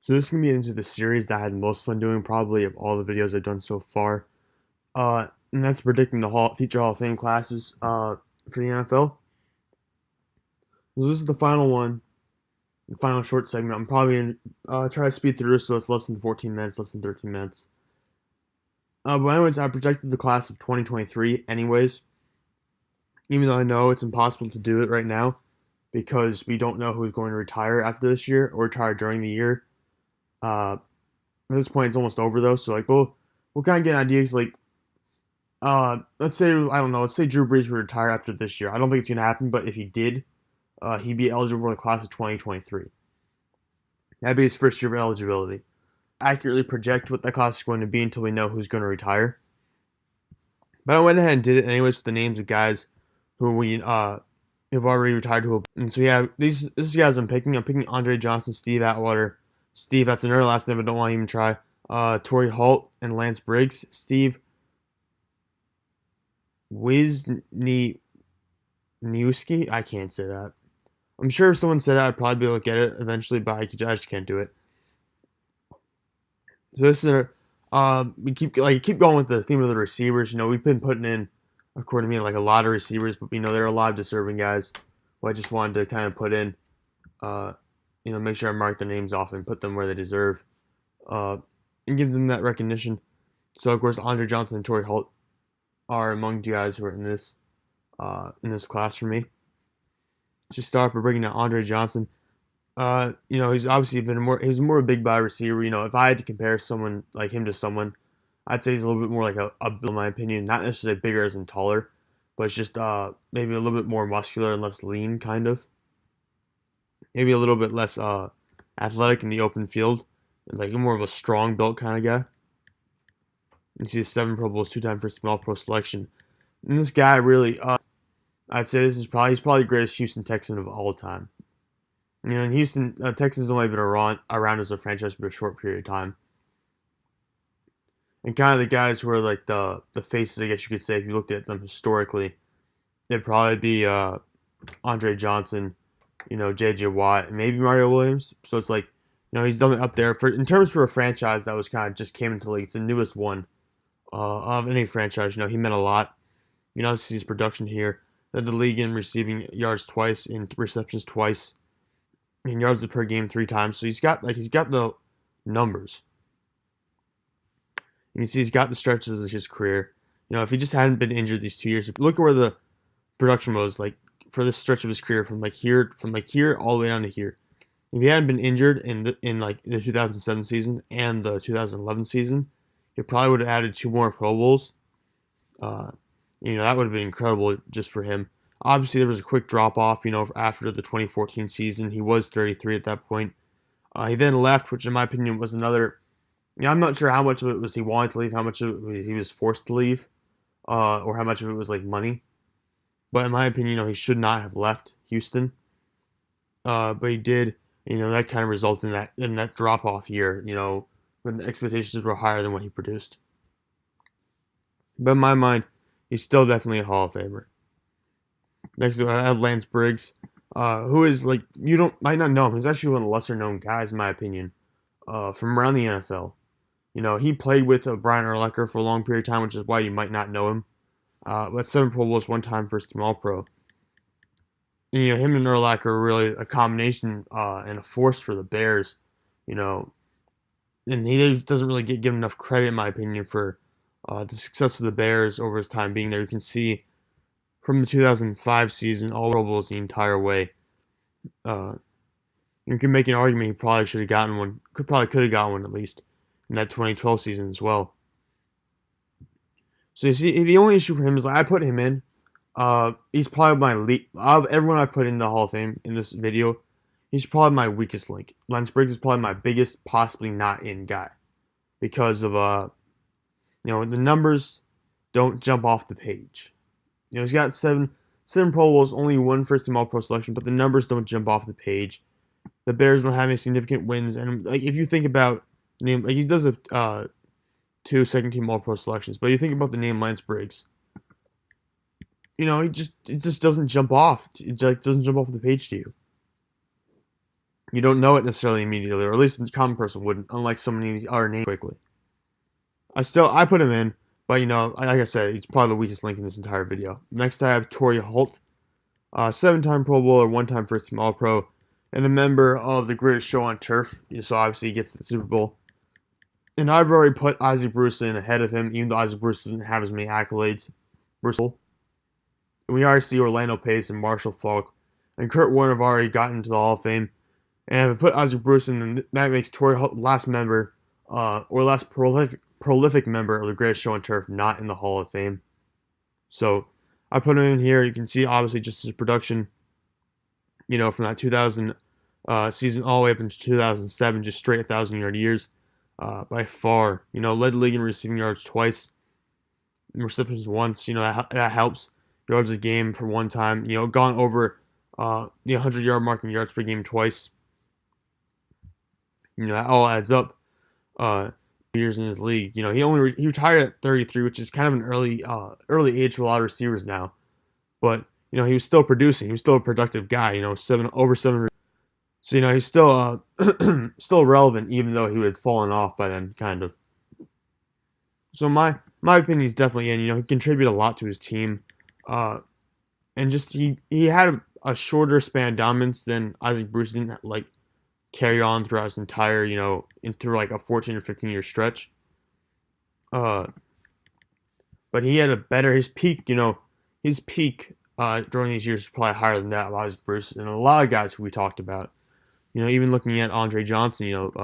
So this is gonna be into the series that I had the most fun doing, probably of all the videos I've done so far. And that's predicting the future Hall of Fame classes for the NFL. So this is the final one, the final short segment. I'm probably gonna try to speed through so it's less than 14 minutes, less than 13 minutes. But anyways, I projected the class of 2023 anyways, even though I know it's impossible to do it right now because we don't know who's going to retire after this year or retire during the year. At this point, it's almost over though, so like we'll kind of get ideas like let's say I don't know, let's say Drew Brees would retire after this year. I don't think it's gonna happen, but if he did, he'd be eligible for the class of 2023. That'd be his first year of eligibility. Accurately project what that class is going to be until we know who's going to retire. But I went ahead and did it anyways with the names of guys who we have already retired to. And so yeah, these guys I'm picking. I'm picking Andre Johnson, Steve Atwater. Steve, that's another last name I don't want to even try. Torrey Holt and Lance Briggs. Steve Wisniewski. I can't say that. I'm sure if someone said that, I'd probably be able to get it eventually, but I just can't do it. So this is we keep going with the theme of the receivers. You know, we've been putting in, according to me, like a lot of receivers, but you know there are a lot of deserving guys who I just wanted to kind of put in. Make sure I mark their names off and put them where they deserve, and give them that recognition. So of course, Andre Johnson and Torrey Holt are among the guys who are in this class for me. Just start by breaking down Andre Johnson. He's obviously he's more a big body receiver. You know, if I had to compare someone like him to someone, I'd say he's a little bit more like a in my opinion, not necessarily bigger as in taller, but it's just maybe a little bit more muscular and less lean, kind of. Maybe a little bit less athletic in the open field, like more of a strong built kind of guy. You see, 7 Pro Bowls, 2-time first team All Pro selection, and this guy really, I'd say he's probably the greatest Houston Texan of all time. You know, in Houston, Texans only been around as a franchise for a short period of time. And kind of the guys who are like the faces, I guess you could say, if you looked at them historically, it'd probably be Andre Johnson, J.J. Watt, and maybe Mario Williams. So it's like, he's done up there in terms for a franchise that was kind of just came into the league. It's the newest one of any franchise. He meant a lot. See his production here. Led the league in receiving yards twice, in receptions twice, in yards per game 3 times. So he's got the numbers. You can see he's got the stretches of his career. If he just hadn't been injured these 2 years, look at where the production was like for this stretch of his career from here all the way down to here. If he hadn't been injured in the 2007 season and the 2011 season, he probably would have added 2 more Pro Bowls. That would have been incredible just for him. Obviously, there was a quick drop off, after the 2014 season. He was 33 at that point. He then left, which in my opinion was another. I'm not sure how much of it was he wanted to leave, how much of it was he was forced to leave, or how much of it was like money. But in my opinion, he should not have left Houston. But he did. That kind of resulted in that drop off year. When the expectations were higher than what he produced. But in my mind, he's still definitely a Hall of Famer. Next, I have Lance Briggs, who is like might not know him. He's actually one of the lesser known guys, in my opinion, from around the NFL. He played with Brian Urlacher for a long period of time, which is why you might not know him. But 7 Pro Bowls, 1-time first team All Pro. And, him and Urlacher are really a combination and a force for the Bears. And he doesn't really get given enough credit, in my opinion, for the success of the Bears over his time being there. You can see from the 2005 season, all Pro Bowls the entire way. You can make an argument he probably should have gotten one. Could have gotten one at least in that 2012 season as well. So you see, the only issue for him is I put him in. He's probably my of everyone I put in the Hall of Fame in this video. He's probably my weakest link. Lance Briggs is probably my biggest, possibly not in guy, because of the numbers don't jump off the page. He's got seven Pro Bowls, only 1 first team All Pro selection, but the numbers don't jump off the page. The Bears don't have any significant wins, and like if you think about like he does 2 second team All Pro selections, but you think about the name Lance Briggs. It just doesn't jump off. It doesn't jump off the page to you. You don't know it necessarily immediately, or at least the common person wouldn't, unlike so many of these other names quickly. I put him in, but like I said, he's probably the weakest link in this entire video. Next, I have Torrey Holt, 7-time Pro Bowler, 1-time first team All Pro, and a member of the greatest show on turf. So obviously he gets the Super Bowl. And I've already put Isaac Bruce in ahead of him, even though Isaac Bruce doesn't have as many accolades. And we already see Orlando Pace and Marshall Faulk and Kurt Warner have already gotten into the Hall of Fame. And if I put Isaac Bruce in, then that makes Torrey Holt last member, or last prolific member of the greatest show on turf not in the Hall of Fame. So I put him in here. You can see obviously just his production, from that 2000 season all the way up into 2007, just straight 1,000-yard years. By far, led the league in receiving yards twice, receptions once. That helps. Yards a game for one time. Gone over the 100-yard mark in yards per game twice. That all adds up. Years in his league. He retired at 33, which is kind of an early age for a lot of receivers now. But he was still producing. He was still a productive guy. Over 7. So he's still still relevant, even though he had fallen off by then, kind of. So my opinion, he's definitely in. He contributed a lot to his team, and just he had a shorter span dominance than Isaac Bruce. Didn't carry on throughout his entire into a 14 or 15 year stretch. But he had a better his peak during these years was probably higher than that of Isaac Bruce and a lot of guys who we talked about. Even looking at Andre Johnson, if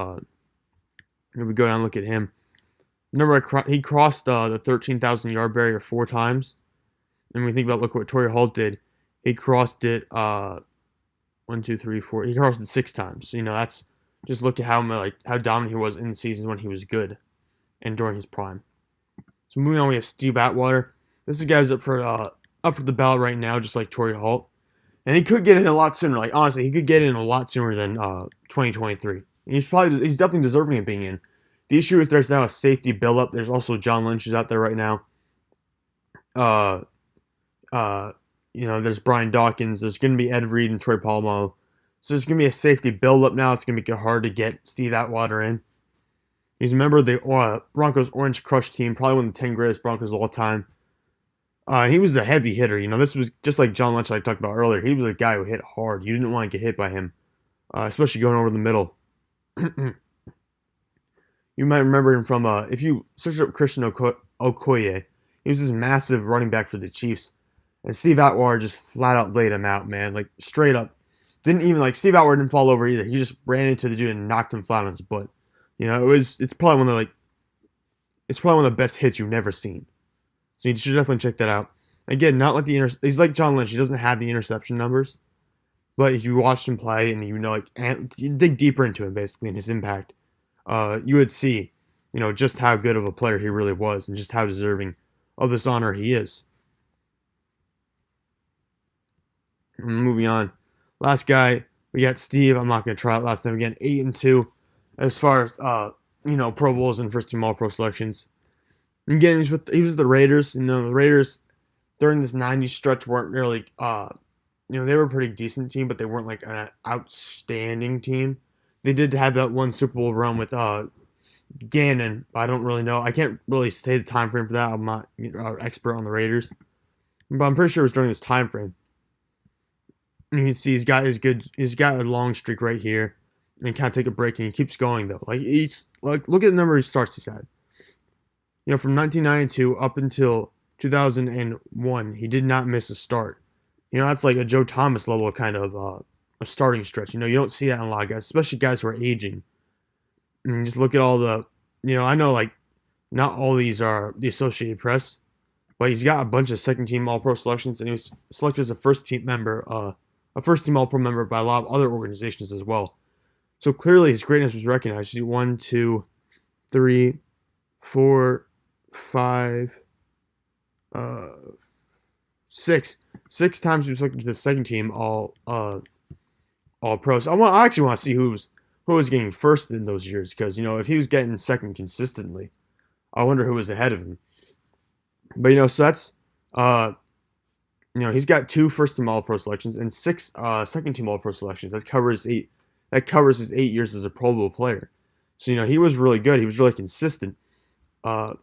we go down and look at him, remember he crossed the 13,000-yard barrier 4 times. And when we think about look what Torrey Holt did, he crossed it 1, 2, 3, 4. He crossed it 6 times. That's just look at how dominant he was in the seasons when he was good and during his prime. So moving on, we have Steve Atwater. This is a guy who's up for the ballot right now, just like Torrey Holt. And he could get in a lot sooner. Honestly, he could get in a lot sooner than 2023. He's definitely deserving of being in. The issue is there's now a safety buildup. There's also John Lynch who's out there right now. There's Brian Dawkins. There's going to be Ed Reed and Troy Polamalu. So there's going to be a safety buildup now. It's going to make it hard to get Steve Atwater in. He's a member of the Broncos Orange Crush team, probably one of the 10 greatest Broncos of all time. He was a heavy hitter. This was just like John Lynch I talked about earlier. He was a guy who hit hard. You didn't want to get hit by him, especially going over the middle. You might remember him from, if you search up Christian Okoye, he was this massive running back for the Chiefs. And Steve Atwater just flat out laid him out, man. Straight up. Didn't even, Steve Atwater didn't fall over either. He just ran into the dude and knocked him flat on his butt. It's probably one of the best hits you've never seen. So you should definitely check that out. Again, not like he's like John Lynch. He doesn't have the interception numbers, but if you watched him play and you dig deeper into him basically and his impact, you would see, just how good of a player he really was and just how deserving of this honor he is. Moving on, last guy we got Steve. I'm not going to try out last name again. 8-2 as far as Pro Bowls and first team All Pro selections. Again, he was with the Raiders. The Raiders during this 90s stretch weren't really, they were a pretty decent team, but they weren't an outstanding team. They did have that one Super Bowl run with Gannon, but I don't really know. I can't really say the time frame for that. I'm not an expert on the Raiders, but I'm pretty sure it was during this time frame. And you can see he's got a long streak right here, and kind of take a break, and he keeps going though. Look at the number of starts he's had. From 1992 up until 2001, he did not miss a start. That's like a Joe Thomas level kind of a starting stretch. You don't see that in a lot of guys, especially guys who are aging. And just look at all the, I know not all these are the Associated Press, but he's got a bunch of second team All Pro selections, and he was selected as a first team All Pro member by a lot of other organizations as well. So clearly his greatness was recognized. You see 1, 2, 3, 4, 5, 6 times he was selected to the second team All Pro. So I actually want to see who was getting first in those years, because if he was getting second consistently, I wonder who was ahead of him. But so that's he's got 2 first team All Pro selections and 6 second team All Pro selections. That covers that covers his 8 years as a Pro Bowl player. So, he was really good. He was really consistent. And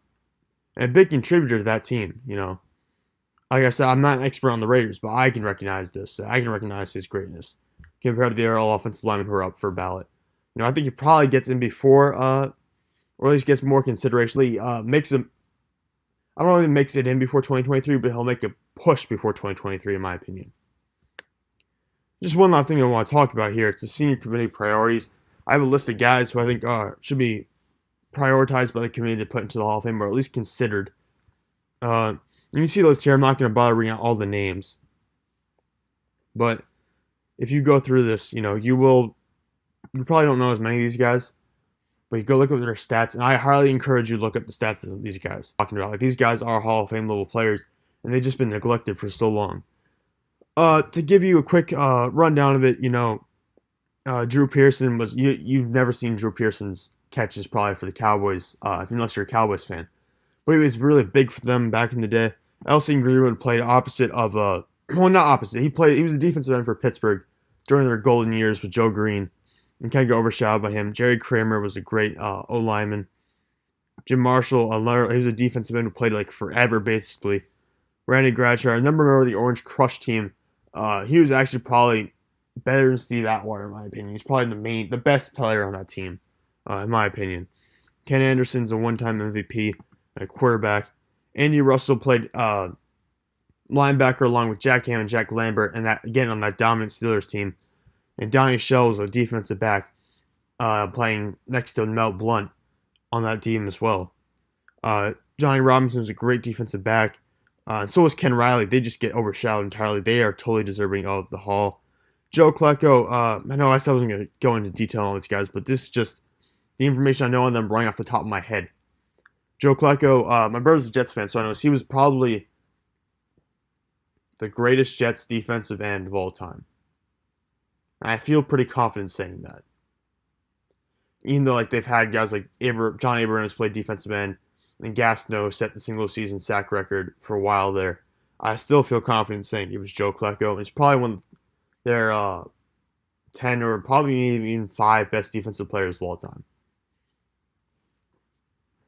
a big contributor to that team, Like I said, I'm not an expert on the Raiders, but I can recognize this. I can recognize his greatness compared to the other offensive linemen who are up for ballot. I think he probably gets in before, or at least gets more consideration. Makes him. I don't know if he makes it in before 2023, but he'll make a push before 2023, in my opinion. Just one last thing I want to talk about here. It's the senior committee priorities. I have a list of guys who I think should be prioritized by the committee to put into the Hall of Fame, or at least considered. You can see the list here. I'm not going to bother reading out all the names. But if you go through this, you probably don't know as many of these guys. But you go look at their stats, and I highly encourage you to look up the stats of these guys. Talking about, these guys are Hall of Fame level players, and they've just been neglected for so long. To give you a quick rundown of it, Drew Pearson was. You've never seen Drew Pearson's catches probably for the Cowboys, unless you're a Cowboys fan. But he was really big for them back in the day. Elston Greenwood played opposite of not opposite. He was a defensive end for Pittsburgh during their golden years with Joe Green, and kind of got overshadowed by him. Jerry Kramer was a great O lineman. Jim Marshall, he was a defensive end who played like forever basically. Randy Gradshire, I remember the Orange Crush team. He was actually probably better than Steve Atwater in my opinion. He's probably the best player on that team, in my opinion. Ken Anderson's a one-time MVP, a quarterback. Andy Russell played linebacker along with Jack Ham and Jack Lambert, and that again on that dominant Steelers team. And Donnie Shell was a defensive back, playing next to Mel Blount on that team as well. Johnny Robinson was a great defensive back. And so was Ken Riley. They just get overshadowed entirely. They are totally deserving of the Hall. Joe Klecko, I know I said I wasn't going to go into detail on these guys, but this is just the information I know on them running off the top of my head. Joe Klecko, my brother's a Jets fan, so I know he was probably the greatest Jets defensive end of all time. And I feel pretty confident saying that. Even though they've had guys like John Abrams played defensive end, and Gastineau set the single-season sack record for a while there, I still feel confident saying it was Joe Klecko. He's probably one of their 10 or probably even 5 best defensive players of all time.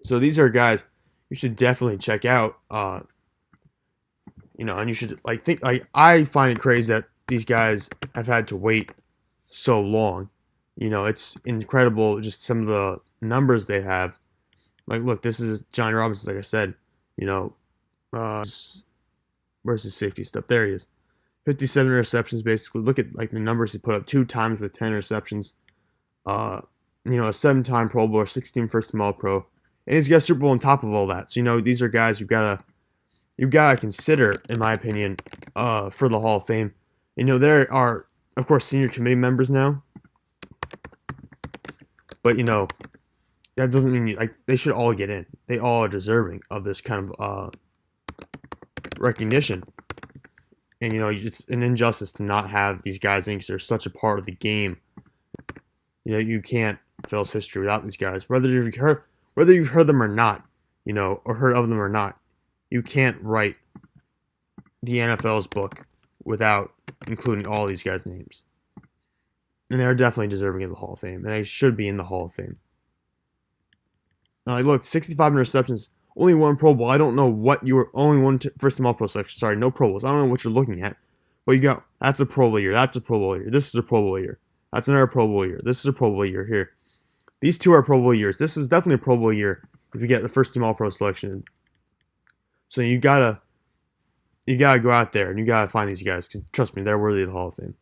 So these are guys you should definitely check out. And you should think. I find it crazy that these guys have had to wait so long. It's incredible just some of the numbers they have. Look, this is Johnny Robinson, like I said. Where's his safety stuff? There he is. 57 interceptions, basically. Look at the numbers he put up. 2 times with 10 interceptions. A 7-time Pro Bowler, 16 first-team All-Pro, and he's got a Super Bowl on top of all that. So these are guys you gotta consider, in my opinion, for the Hall of Fame. There are, of course, senior committee members now, but that doesn't mean they should all get in. They all are deserving of this kind of recognition. And it's an injustice to not have these guys in because they're such a part of the game. You can't Phil's history without these guys. Whether you've heard them or not, or heard of them or not, you can't write the NFL's book without including all these guys' names. And they're definitely deserving of the Hall of Fame, and they should be in the Hall of Fame. Look, 65 interceptions, only 1 Pro Bowl. I don't know what you were, only 1 first-team All-Pro selection. Sorry, no Pro Bowls. I don't know what you're looking at. But you go, that's a Pro Bowl year. That's a Pro Bowl year. This is a Pro Bowl year. That's another Pro Bowl year. This is a Pro Bowl year here. These 2 are Pro Bowl years. This is definitely a Pro Bowl year if you get the first-team All-Pro selection. So you gotta go out there and you gotta find these guys because trust me, they're worthy of the Hall of Fame.